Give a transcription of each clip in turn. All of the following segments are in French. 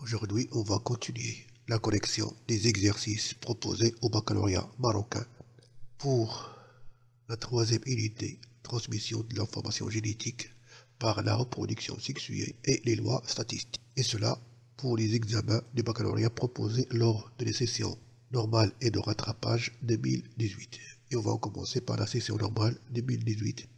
Aujourd'hui, on va continuer la collection des exercices proposés au baccalauréat marocain pour la troisième unité, transmission de l'information génétique par la reproduction sexuée et les lois statistiques. Et cela pour les examens du baccalauréat proposés lors de les sessions normales et de rattrapage 2018. Et on va commencer par la session normale 2018.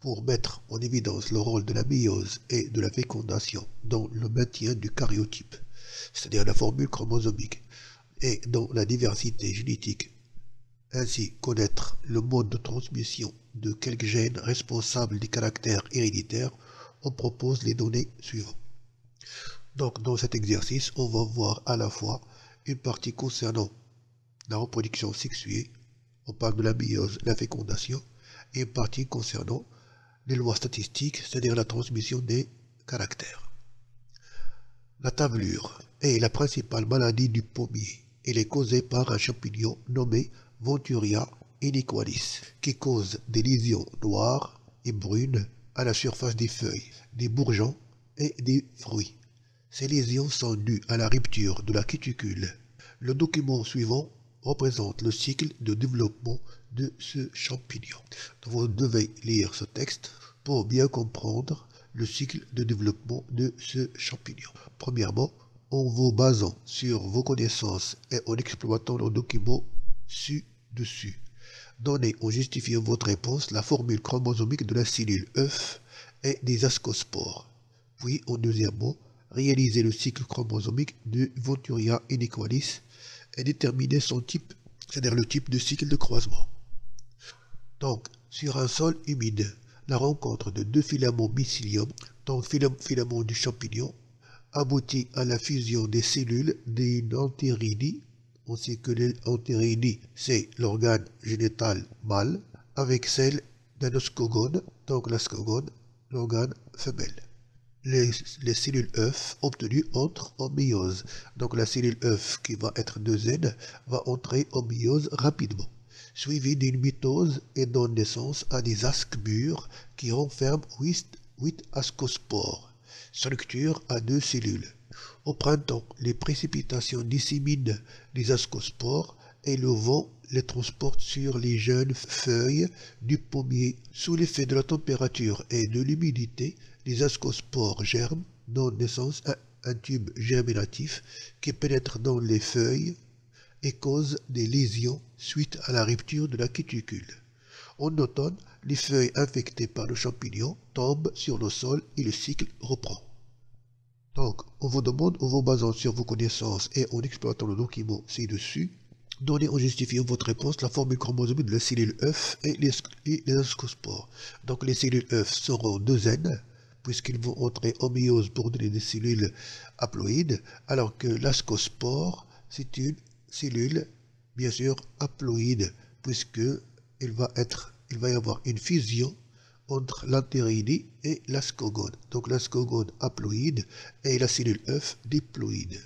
Pour mettre en évidence le rôle de la méiose et de la fécondation dans le maintien du karyotype, c'est-à-dire la formule chromosomique, et dans la diversité génétique, ainsi connaître le mode de transmission de quelques gènes responsables des caractères héréditaires, on propose les données suivantes. Donc dans cet exercice, on va voir à la fois une partie concernant la reproduction sexuée, on parle de la méiose, la fécondation, et une partie concernant les lois statistiques, c'est-à-dire la transmission des caractères. La tavelure est la principale maladie du pommier. Elle est causée par un champignon nommé Venturi inequalis, qui cause des lésions noires et brunes à la surface des feuilles, des bourgeons et des fruits. Ces lésions sont dues à la rupture de la cuticule. Le document suivant représente le cycle de développement de ce champignon. Donc vous devez lire ce texte pour bien comprendre le cycle de développement de ce champignon. Premièrement, en vous basant sur vos connaissances et en exploitant le document ci-dessus. Donnez en justifiant votre réponse la formule chromosomique de la cellule œuf et des ascospores. Puis, en deuxièmement, réalisez le cycle chromosomique de Venturi inequalis et déterminez son type, c'est-à-dire le type de cycle de croisement. Donc, sur un sol humide, la rencontre de deux filaments mycélium, donc filaments du champignon, aboutit à la fusion des cellules d'une entéridie. On sait que l'entéridie, c'est l'organe génital mâle, avec celle d'un oscogone, donc l'ascogone, l'organe femelle. Les cellules œufs obtenues entrent en méiose. Donc la cellule œuf qui va être 2N va entrer en méiose rapidement, suivie d'une mitose et donne naissance à des asques mûrs qui renferment 8 ascospores, structure à 2 cellules. Au printemps, les précipitations disséminent les ascospores et le vent les transporte sur les jeunes feuilles du pommier. Sous l'effet de la température et de l'humidité, les ascospores germent, donnent naissance à un tube germinatif qui pénètre dans les feuilles et cause des lésions suite à la rupture de la cuticule. En automne, les feuilles infectées par le champignon tombent sur le sol et le cycle reprend. Donc, on vous demande, en vous basant sur vos connaissances et en exploitant le document ci-dessus, donnez en justifiant votre réponse la formule chromosomique de la cellule œuf et les ascospores. Donc, les cellules œufs seront 2N, puisqu'ils vont entrer en méiose pour donner des cellules haploïdes, alors que l'ascospore, c'est une cellule, bien sûr, haploïde, puisqu'il va y avoir une fusion entre l'entéridie et l'ascogone. Donc l'ascogone haploïde et la cellule œuf diploïde.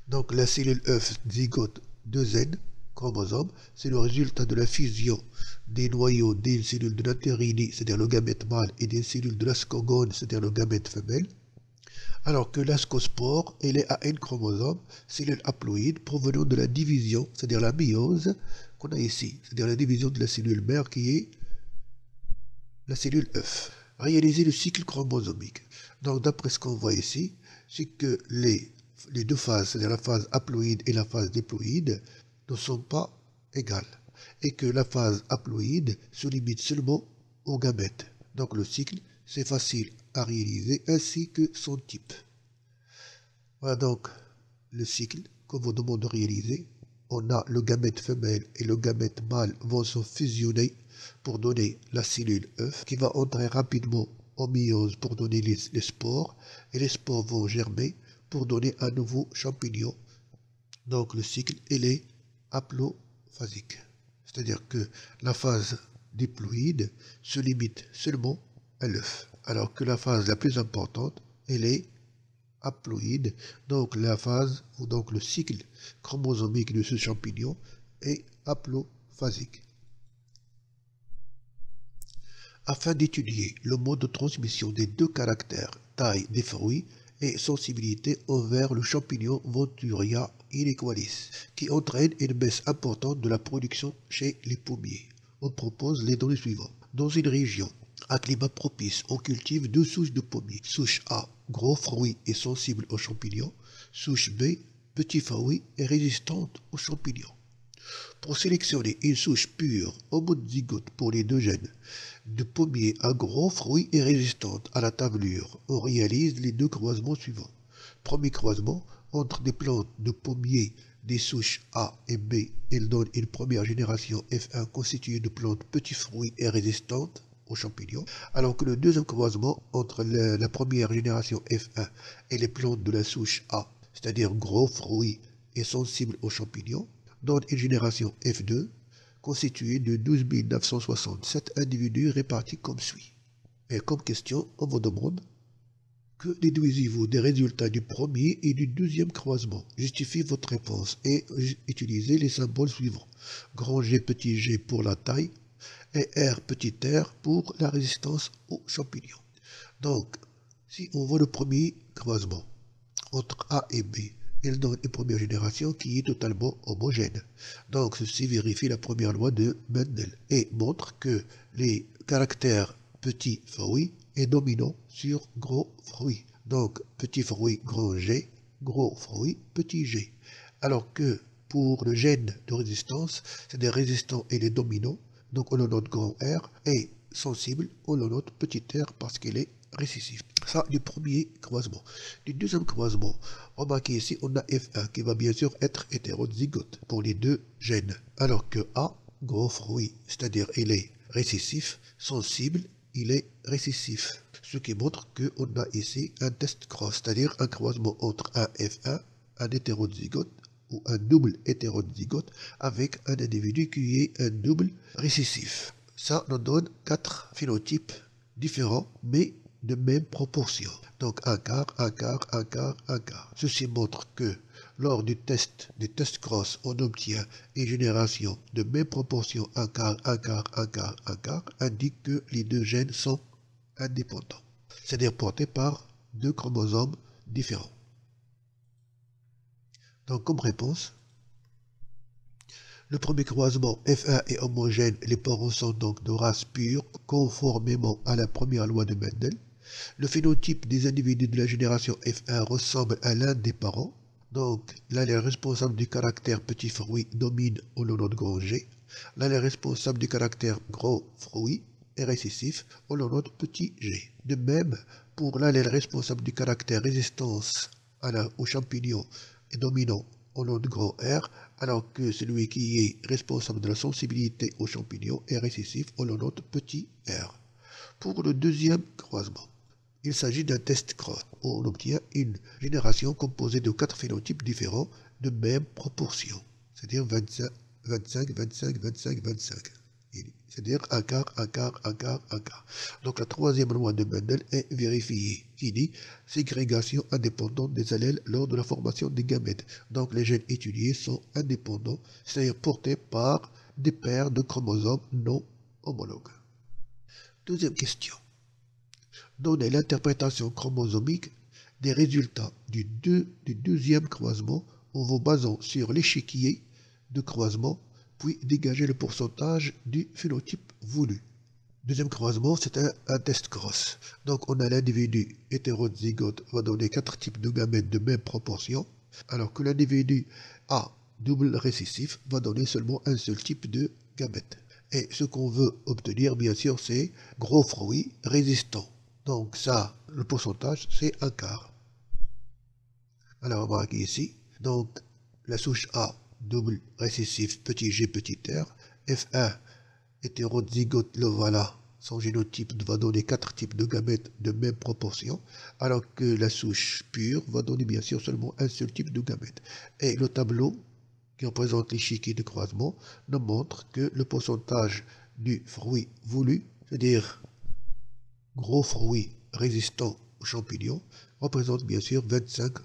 Donc la cellule œuf zygote 2N chromosome, c'est le résultat de la fusion des noyaux d'une cellule de l'entéridie, c'est-à-dire le gamète mâle, et d'une cellule de l'ascogone, c'est-à-dire le gamète femelle. Alors que l'ascospore, elle est à N chromosome, cellule haploïde provenant de la division, c'est-à-dire la méiose, qu'on a ici, c'est-à-dire la division de la cellule mère qui est la cellule œuf. Réaliser le cycle chromosomique. Donc d'après ce qu'on voit ici, c'est que les deux phases, c'est-à-dire la phase haploïde et la phase diploïde, ne sont pas égales, et que la phase haploïde se limite seulement aux gamètes. Donc le cycle, c'est facile à réaliser, ainsi que son type. Voilà donc le cycle qu'on vous demande de réaliser. On a le gamète femelle et le gamète mâle vont se fusionner pour donner la cellule œuf qui va entrer rapidement en méiose pour donner les spores, et les spores vont germer pour donner un nouveau champignon. Donc le cycle, il est haplophasique. C'est-à-dire que la phase diploïde se limite seulement à l'œuf, alors que la phase la plus importante, elle est haploïde. Donc la phase, ou donc le cycle chromosomique de ce champignon est haplophasique. afin d'étudier le mode de transmission des deux caractères, taille des fruits et sensibilité envers le champignon Venturia inequalis, qui entraîne une baisse importante de la production chez les pommiers. On propose les données suivantes. Dans une région à climat propice, on cultive deux souches de pommiers. Souche A, gros fruits et sensible aux champignons. Souche B, petits fruits et résistante aux champignons. Pour sélectionner une souche pure homozygote pour les deux gènes, de pommiers à gros fruits et résistante à la tablure, on réalise les deux croisements suivants. Premier croisement, entre des plantes de pommiers des souches A et B, il donne une première génération F1 constituée de plantes petits fruits et résistantes aux champignons, alors que le deuxième croisement entre la première génération F1 et les plantes de la souche A, c'est-à-dire gros fruits et sensibles aux champignons, donne une génération F2 constituée de 12 967 individus répartis comme suit. Et comme question, on vous demande: que déduisez-vous des résultats du premier et du deuxième croisement? Justifiez votre réponse et utilisez les symboles suivants. Grand G, petit g pour la taille et R, petit r pour la résistance aux champignons. Donc, si on voit le premier croisement entre A et B, il donne une première génération qui est totalement homogène. Donc ceci vérifie la première loi de Mendel et montre que les caractères petits fruits est dominant sur gros fruits. Donc petit fruit grand G, gros fruit petit g. Alors que pour le gène de résistance, c'est des résistants et les dominants, donc on le note grand R, et sensible, on le note petit r parce qu'il est récessif. Ça, du premier croisement. Du deuxième croisement, remarquez ici, on a F1 qui va bien sûr être hétérozygote pour les deux gènes. Alors que A, gros fruit, c'est-à-dire il est récessif, sensible, il est récessif. Ce qui montre qu'on a ici un test cross, c'est-à-dire un croisement entre un F1, un hétérozygote, ou un double hétérozygote, avec un individu qui est un double récessif. Ça nous donne 4 phénotypes différents, mais de même proportion. Donc un quart, un quart, un quart, un quart. Ceci montre que lors des tests cross, on obtient une génération de même proportion, un quart, un quart, un quart, un quart, indique que les deux gènes sont indépendants, c'est-à-dire portés par deux chromosomes différents. Donc comme réponse, le premier croisement F1 est homogène, les parents sont donc de race pure, conformément à la première loi de Mendel. Le phénotype des individus de la génération F1 ressemble à l'un des parents. Donc, l'allèle responsable du caractère petit fruit domine au nom de grand G. L'allèle responsable du caractère gros fruit est récessif au nom de petit g. De même, pour l'allèle responsable du caractère résistance aux champignons est dominant au nom de grand R, alors que celui qui est responsable de la sensibilité aux champignons est récessif au nom de petit r. Pour le deuxième croisement, il s'agit d'un test cross où on obtient une génération composée de 4 phénotypes différents de même proportion, c'est-à-dire 25, 25, 25, 25, 25. C'est-à-dire un quart, un quart, un quart, un quart. Donc la troisième loi de Mendel est vérifiée, qui dit ségrégation indépendante des allèles lors de la formation des gamètes. Donc les gènes étudiés sont indépendants, c'est-à-dire portés par des paires de chromosomes non homologues. Deuxième question. Donnez l'interprétation chromosomique des résultats du deuxième croisement en vous basant sur l'échiquier de croisement, puis dégager le pourcentage du phénotype voulu. Deuxième croisement, c'est un test cross. Donc on a l'individu hétérozygote va donner 4 types de gamètes de même proportion, alors que l'individu A double récessif va donner seulement un seul type de gamète. Et ce qu'on veut obtenir, bien sûr, c'est gros fruits résistants. Donc ça, le pourcentage, c'est un quart. Alors, remarquez ici, donc la souche A, double récessif, petit g, petit r, F1, hétérozygote, le voilà, son génotype va donner 4 types de gamètes de même proportion, alors que la souche pure va donner bien sûr seulement un seul type de gamète. Et le tableau qui représente l'échiquier de croisement nous montre que le pourcentage du fruit voulu, c'est-à-dire gros fruits résistants aux champignons, représente bien sûr 25%.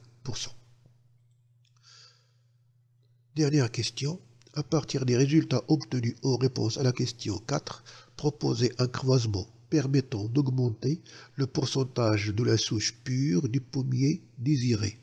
Dernière question. À partir des résultats obtenus en réponse à la question 4, proposez un croisement permettant d'augmenter le pourcentage de la souche pure du pommier désiré,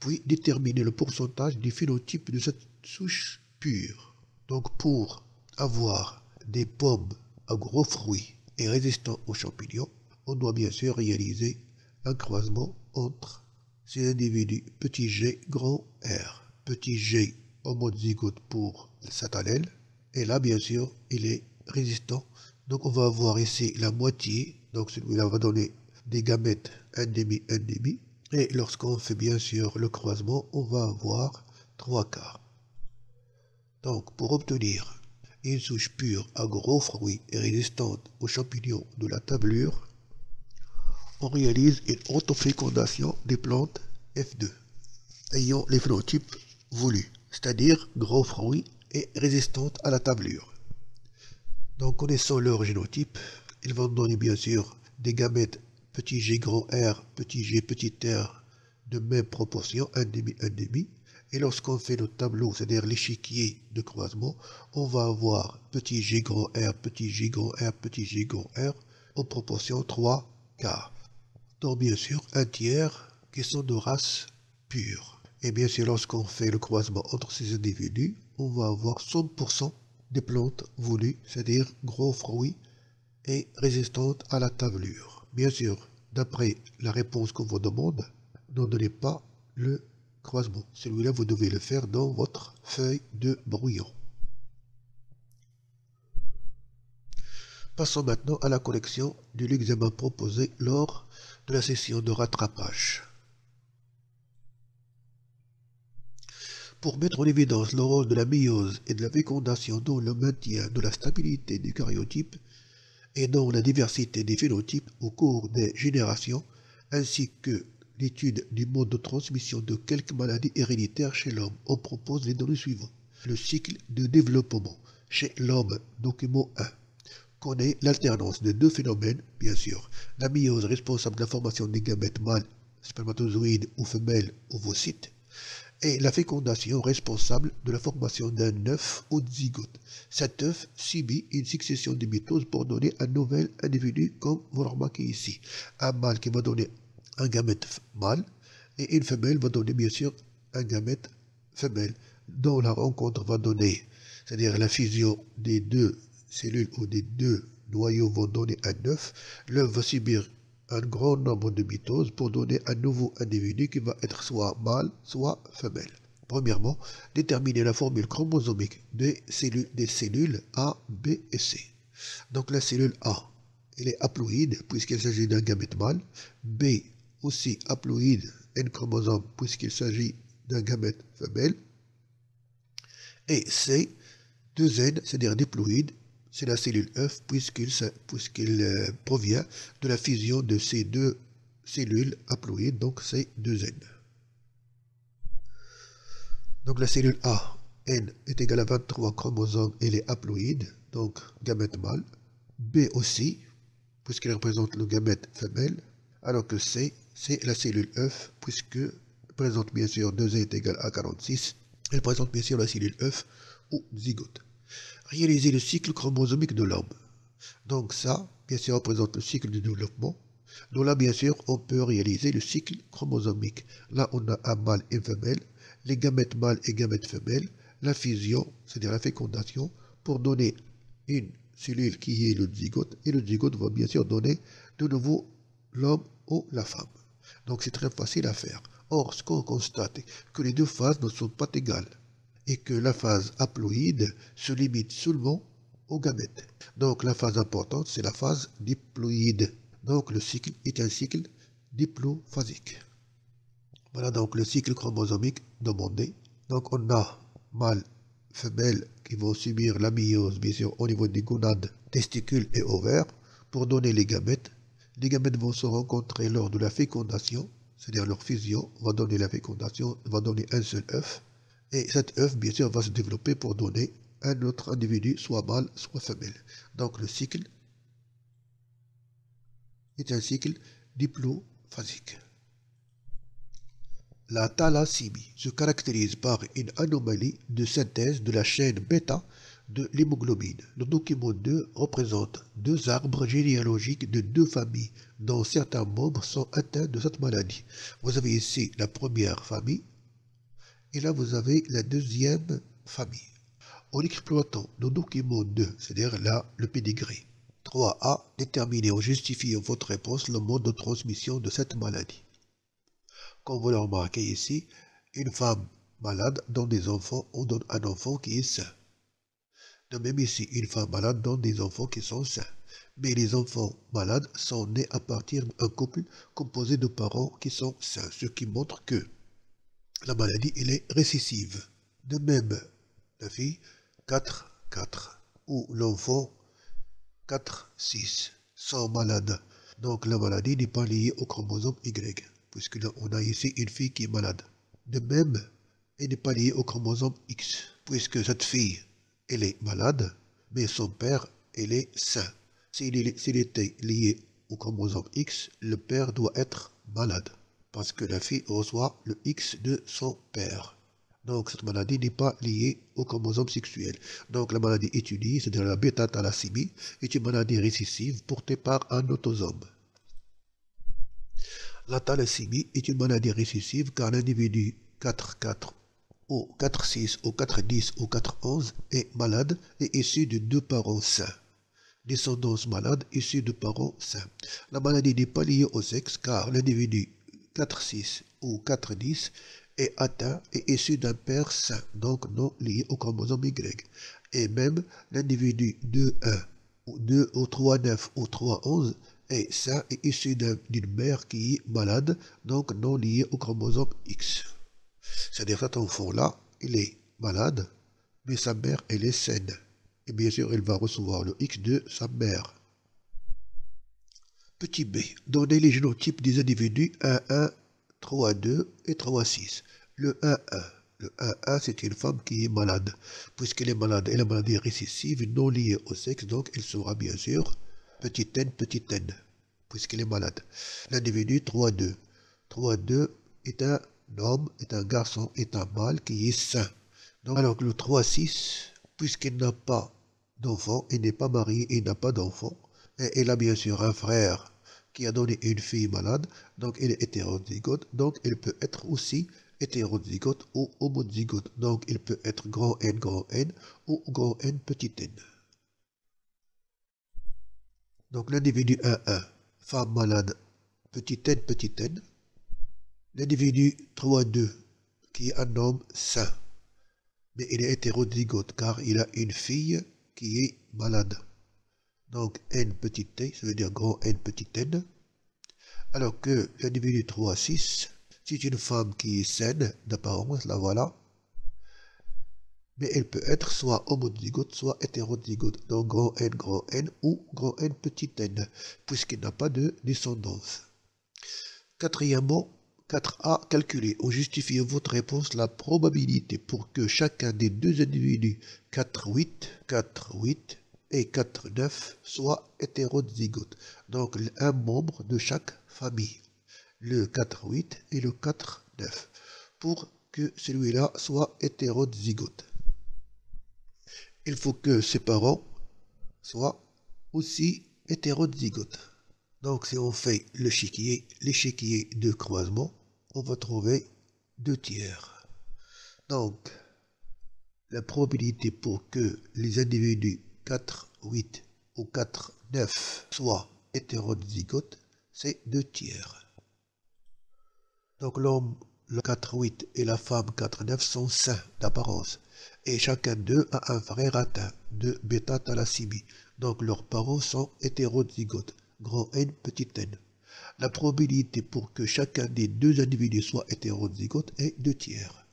puis déterminer le pourcentage du phénotype de cette souche pure. Donc pour avoir des pommes à gros fruits et résistants aux champignons, on doit bien sûr réaliser un croisement entre ces individus petit g, grand R. Petit g homozygote pour cet allèle, et là bien sûr il est résistant. Donc on va avoir ici la moitié, donc celui-là va donner des gamètes 1,5, et lorsqu'on fait bien sûr le croisement, on va avoir 3/4. Donc pour obtenir une souche pure à gros fruits et résistante aux champignons de la tablure, on réalise une autofécondation des plantes F2 ayant les phénotypes voulus, c'est-à-dire gros fruits et résistantes à la tablure. Donc connaissant leur génotype, ils vont donner bien sûr des gamètes petit g grand R, petit g petit r de même proportion, 1,5. Et lorsqu'on fait le tableau, c'est-à-dire l'échiquier de croisement, on va avoir petit g grand R, petit g grand R, petit g grand R en proportion 3/4. Donc bien sûr un tiers qui sont de race pure. Et bien sûr lorsqu'on fait le croisement entre ces individus, on va avoir 100% des plantes voulues, c'est-à-dire gros fruits et résistantes à la tablure. Bien sûr, d'après la réponse qu'on vous demande, ne donnez pas le croisement. Celui-là, vous devez le faire dans votre feuille de brouillon. Passons maintenant à la correction de l'examen proposé lors de la session de rattrapage. Pour mettre en évidence le rôle de la méiose et de la fécondation dans le maintien de la stabilité du caryotype et dans la diversité des phénotypes au cours des générations, ainsi que l'étude du mode de transmission de quelques maladies héréditaires chez l'homme, on propose les données suivantes. Le cycle de développement chez l'homme, document 1, connaît l'alternance de deux phénomènes, bien sûr. La méiose responsable de la formation des gamètes mâles, spermatozoïdes ou femelles, ovocytes, et la fécondation responsable de la formation d'un œuf ou de zygote. Cet œuf subit une succession de mitoses pour donner un nouvel individu, comme vous le remarquez ici. Un mâle qui va donner un gamète mâle et une femelle va donner bien sûr un gamète femelle, dont la rencontre va donner, c'est-à-dire la fusion des deux cellules ou des deux noyaux vont donner un œuf. L'œuf va subir un grand nombre de mitoses pour donner un nouveau individu qui va être soit mâle, soit femelle. Premièrement, déterminer la formule chromosomique des cellules A, B et C. Donc la cellule A, elle est haploïde puisqu'il s'agit d'un gamète mâle. B, aussi haploïde, N chromosome puisqu'il s'agit d'un gamète femelle. Et C, 2N, c'est-à-dire diploïde, c'est la cellule œuf puisqu'il provient de la fusion de ces deux cellules haploïdes, donc c'est 2N. Donc la cellule A, N, est égale à 23 chromosomes, elle est haploïde, donc gamète mâle. B aussi, puisqu'elle représente le gamète femelle, alors que C, c'est la cellule œuf, puisque présente bien sûr 2N est égal à 46, elle présente bien sûr la cellule œuf ou zygote. Réaliser le cycle chromosomique de l'homme. Donc ça, bien sûr, représente le cycle du développement. Donc là, bien sûr, on peut réaliser le cycle chromosomique. Là, on a un mâle et une femelle, les gamètes mâles et gamètes femelles, la fusion, c'est-à-dire la fécondation, pour donner une cellule qui est le zygote, et le zygote va bien sûr donner de nouveau l'homme ou la femme. Donc c'est très facile à faire. Or, ce qu'on constate, que les deux phases ne sont pas égales, et que la phase haploïde se limite seulement aux gamètes. Donc la phase importante, c'est la phase diploïde. Donc le cycle est un cycle diplophasique. Voilà donc le cycle chromosomique demandé. Donc on a mâle, femelle qui vont subir la méiose, bien sûr, au niveau des gonades, testicules et ovaires, pour donner les gamètes. Les gamètes vont se rencontrer lors de la fécondation, c'est-à-dire leur fusion va donner la fécondation, va donner un seul œuf. Et cet œuf, bien sûr, va se développer pour donner un autre individu, soit mâle, soit femelle. Donc le cycle est un cycle diplophasique. La thalassémie se caractérise par une anomalie de synthèse de la chaîne bêta de l'hémoglobine. Le document 2 représente deux arbres généalogiques de deux familles dont certains membres sont atteints de cette maladie. Vous avez ici la première famille et là vous avez la deuxième famille. En exploitant le document 2, c'est-à-dire là le pédigré. 3a, déterminez ou justifiez votre réponse le mode de transmission de cette maladie. Comme vous le remarquez ici, une femme malade donne des enfants, on donne un enfant qui est sain. De même ici, une femme malade donne des enfants qui sont sains. Mais les enfants malades sont nés à partir d'un couple composé de parents qui sont sains, ce qui montre que la maladie elle est récessive. De même, la fille 4, 4, ou l'enfant 4, 6 sont malades. Donc la maladie n'est pas liée au chromosome Y, puisque là, on a ici une fille qui est malade. De même, elle n'est pas liée au chromosome X, puisque cette fille, elle est malade, mais son père, elle est sain. S'il était lié au chromosome X, le père doit être malade, parce que la fille reçoit le X de son père. Donc cette maladie n'est pas liée au chromosome sexuel. Donc la maladie étudiée, c'est-à-dire la bêta-thalassémie, est une maladie récessive portée par un autosome. La thalassémie est une maladie récessive car l'individu 4-4 ou 4-6 ou 4-10 ou 4-11 est malade et issu de deux parents sains. Descendance malade issue de parents sains. La maladie n'est pas liée au sexe car l'individu 4-6 ou 4-10 est atteint et issu d'un père sain, donc non lié au chromosome Y. Et même l'individu 2-1 ou 2 ou 3-9 ou 3-11 est sain et issu d'une mère qui est malade, donc non lié au chromosome X. C'est-à-dire cet enfant-là, il est malade, mais sa mère, elle est saine. Et bien sûr, il va recevoir le X de sa mère. Petit b. Donnez les génotypes des individus 1-1, 3-2 et 3-6. Le 1-1. Le 1-1, c'est une femme qui est malade. Puisqu'elle est malade, et la maladie est récessive, non liée au sexe, donc elle sera bien sûr petit n, puisqu'elle est malade. L'individu 3-2. 3-2 est un homme, est un garçon, est un mâle qui est sain. Donc, alors que le 3-6, puisqu'il n'a pas d'enfant, il n'est pas marié, il n'a pas d'enfant, et il a bien sûr un frère qui a donné une fille malade, donc il est hétérozygote, donc il peut être aussi hétérozygote ou homozygote, donc il peut être grand N ou grand N petit n. Donc l'individu 1-1, femme malade, petit n, l'individu 3-2, qui est un homme sain, mais il est hétérozygote car il a une fille qui est malade. Donc n petit t, ça veut dire grand N petit n. Alors que l'individu 3-6, c'est une femme qui est saine d'apparence, la voilà. Mais elle peut être soit homozygote, soit hétérozygote. Donc grand N ou grand N petit n, puisqu'il n'a pas de descendance. Quatrièmement, 4a, calculez ou justifiez votre réponse la probabilité pour que chacun des deux individus 4-8 et 4-9 soit hétérozygote. Donc un membre de chaque famille, le 4-8 et le 4-9, pour que celui-là soit hétérozygote. Il faut que ses parents soient aussi hétérozygotes. Donc si on fait l'échiquier de croisement, on va trouver 2 tiers. Donc la probabilité pour que les individus 4-8 ou 4-9 soient hétérozygotes, c'est 2 tiers. Donc l'homme le 4-8 et la femme 4-9 sont sains d'apparence. Et chacun d'eux a un frère atteint de bêta-thalassémie. Donc leurs parents sont hétérozygotes, grand N, petit n. La probabilité pour que chacun des deux individus soit hétérozygote est 2 tiers.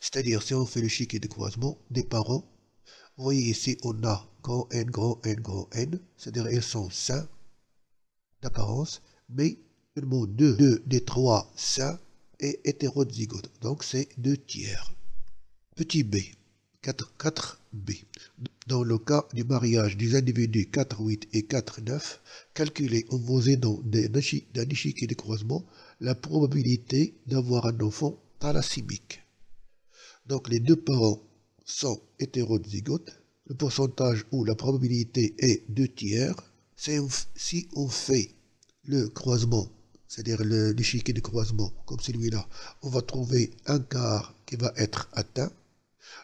C'est-à-dire, si on fait le chiquier de croisement des parents, vous voyez ici, on a grand N, c'est-à-dire ils sont sains d'apparence, mais seulement 2 des 3 sains est hétérozygote. Donc c'est 2 tiers. Petit b. 4b. Dans le cas du mariage des individus 4-8 et 4-9, calculez en vous aidant d'un échiquier de croisement la probabilité d'avoir un enfant thalassémique. Donc les deux parents sont hétérozygotes, le pourcentage ou la probabilité est 2 tiers. Si on fait le croisement, c'est-à-dire l'échiquier de croisement, comme celui-là, on va trouver un quart qui va être atteint.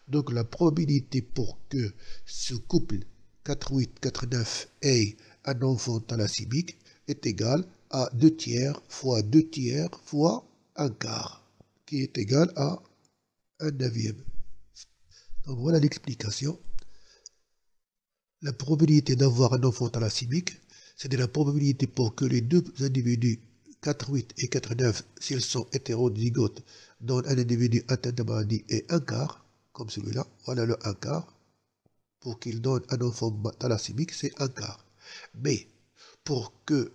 Donc la probabilité pour que ce couple 4,8,4,9 ait un enfant thalassémique est égale à 2 tiers fois 2 tiers fois un quart, qui est égal à un neuvième. Donc voilà l'explication. La probabilité d'avoir un enfant thalassémique, c'est la probabilité pour que les deux individus 4,8 et 4,9, s'ils sont hétérozygotes, donnent un individu atteint de maladie et un quart, comme celui-là, voilà le un quart. Pour qu'il donne un enfant thalassémique, c'est un quart. Mais pour que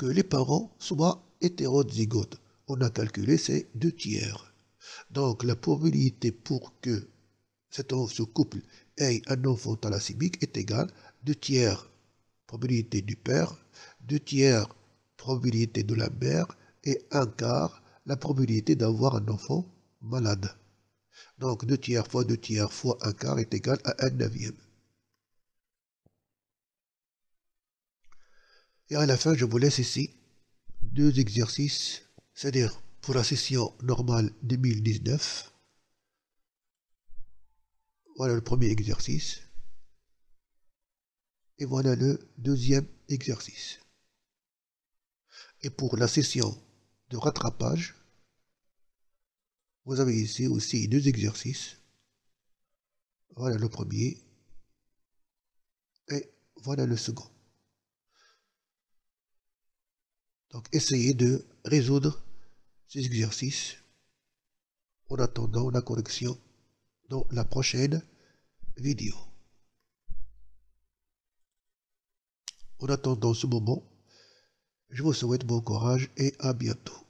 les parents soient hétérozygotes, on a calculé c'est 2 tiers. Donc la probabilité pour que ce couple ait un enfant thalassémique est égale 2 tiers probabilité du père, 2 tiers probabilité de la mère et un quart la probabilité d'avoir un enfant malade. Donc 2 tiers fois 2 tiers fois un quart est égal à un neuvième. Et à la fin, je vous laisse ici 2 exercices, c'est-à-dire pour la session normale 2019. Voilà le premier exercice. Et voilà le deuxième exercice. Et pour la session de rattrapage, vous avez ici aussi 2 exercices. Voilà le premier. Et voilà le second. Donc essayez de résoudre ces exercices en attendant la correction dans la prochaine vidéo. En attendant ce moment, je vous souhaite bon courage et à bientôt.